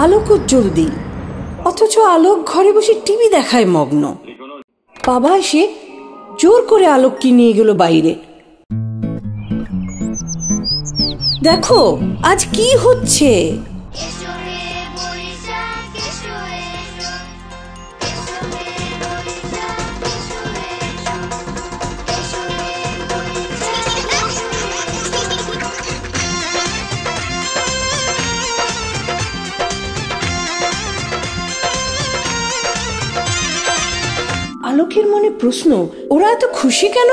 আলোক উজ্জ্বল দিন, অথচ আলোক ঘরে বসে টিভি দেখায় মগ্ন। বাবা এসে জোর করে আলোককে নিয়ে গেল বাইরে। দেখো আজ কি হচ্ছে। আলোকের মনে প্রশ্ন, ওরা এত খুশি কেন?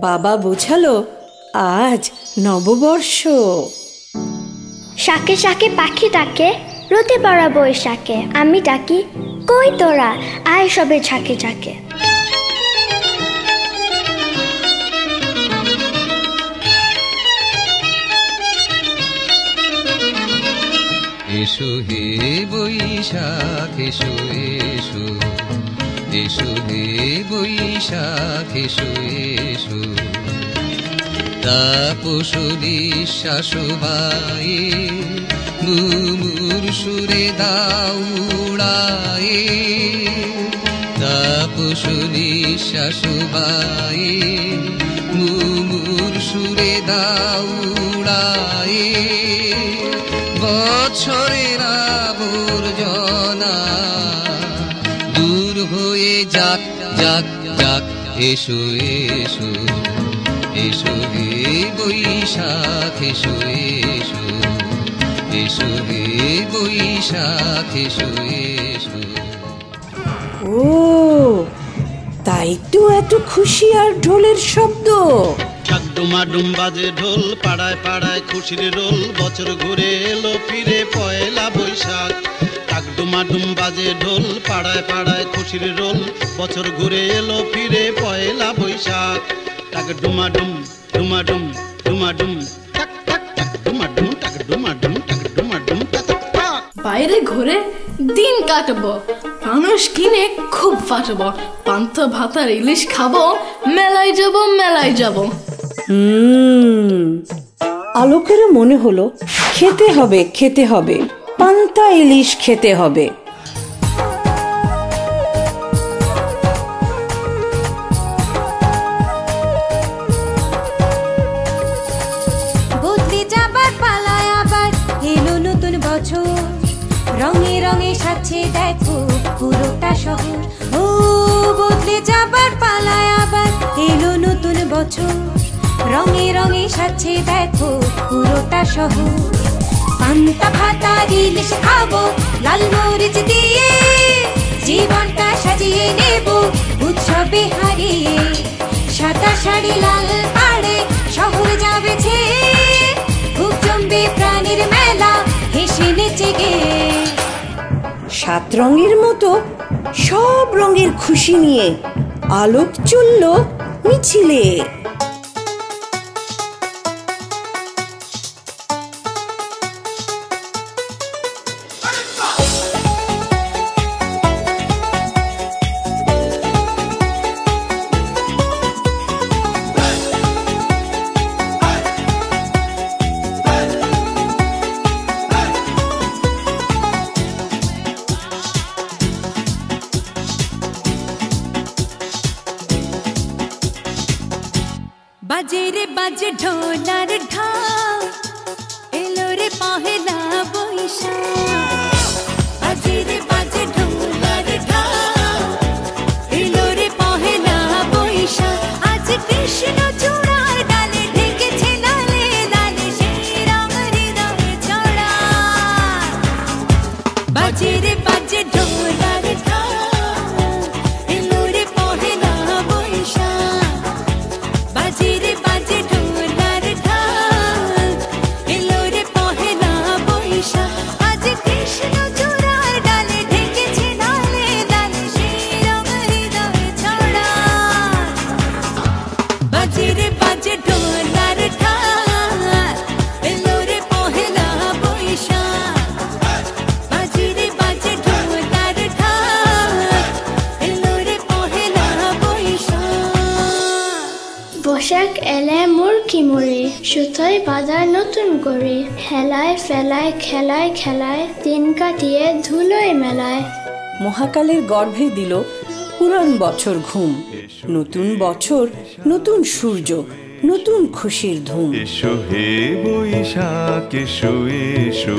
বাবা বোঝালো, আজ নববর্ষ। শাকে শাকে পাখি ডাকে, রোদে পড়া বৈশাখে, আমি ডাকি কই তোরা, আয় সবে ঝাঁকে ঝাঁকে। এসো হে বৈশাখ এসো এসো, এসো হে বৈশাখ এসো এসো। তাপসী শাশুবায়ে মুমুর সুরে দাউড়ায়ে, তাপসী শাশুবায়ে মুমুর সুরে দাউড়ায়ে। বছরের আবর্জনা দূর হয়ে যাক যাক যাক, এসো এসো, এসো হে বৈশাখ এসো এসো, এসো হে বৈশাখ এসো এসো। ও তাই তো এত খুশি আর ঢোলের শব্দ। ডুমাডুম বাজে ঢোল, পাড়ায় পাড়ায় খুশির রোল, বছর ঘুরে এলো ফিরে পয়লা বৈশাখ। ডুমাডুম বাজে ঢোল, পাড়ায় পাড়ায় খুশির রোল, বছর ঘুরে এলো ফিরে পয়লা বৈশাখ। টাক ডুমাডুম ডুমাডুম ডুমাডুম টাক টাক টাক ডুমাডুম টাক ডুমাডুম টাক ডুমাডুম টাক টাক। বাইরে ঘুরে দিন কাটবো, মানুষ কিনে খুব ফাটবো, পান্তা ভাতার ইলিশ খাবো, মেলায় যাব মেলায় যাব। আলোকেরও মনে হলো খেতে হবে খেতে হবে, পান্তা ইলিশ খেতে হবে। বদলে যাবার পালায় আবার এলো নতুন বছর, রঙে রঙে সাজছে দেখো পুরোটা শহর। ও বদলে যাবার পালায় আবার এলো নতুন বছর, রঙে রঙে সাজছে দেখো পুরোটা শহর। পান্তা ভাতার ইলিশ খাবো লাল মরিচ দিয়ে, জীবনটা সাজিয়ে নেব উৎসবে হারিয়ে। সাদা শাড়ি লাল পাড়ে শহর যাবে ছেয়ে, খুব জমবে প্রাণীর মেলা হেসে নেচে গে। 7 রঙের মতো সব রঙের খুশি নিয়ে আলোক চলল মিছিলে। বাজে রে বাজে ঢোলার ঢাক, এলো রে পহেলা বৈশাখ। বাজে রে বাজে ঢোলার ঢাক, এলো রে পহেলা বৈশাখ। আজ কৃষ্ণ চূড়ার ডালে ঢেকেছে লালে লালে, সেই রং হৃদয়ে ছড়া। বাজে রে বাজে ঢোলার ঢাক, এলো রে পহেলা বৈশাখ। বাজে রে বাজে ঢোলার ঢাক, এলো রে পহেলা বৈশাখ। আজ কৃষ্ণ চূড়ার ডালে ঢেকেছে লালে লালে, সেই রং হৃদয়ে ছড়া। বাজে রে বাজে ঢোলার ঢাক, এলো রে পহেলা বৈশাখ। বাজে রে বাজে সুতোয় বাঁধার নতুন করে, হেলায় ফেলায় খেলায় খেলায়, দিন কাটিয়ে ধুলোয় মেলায়। মহাকালের গর্ভে দিল পুরান বছর ঘুম, নতুন বছর নতুন সূর্য, নতুন খুশির ধুম। এসো হে বৈশাখ এসো এসো।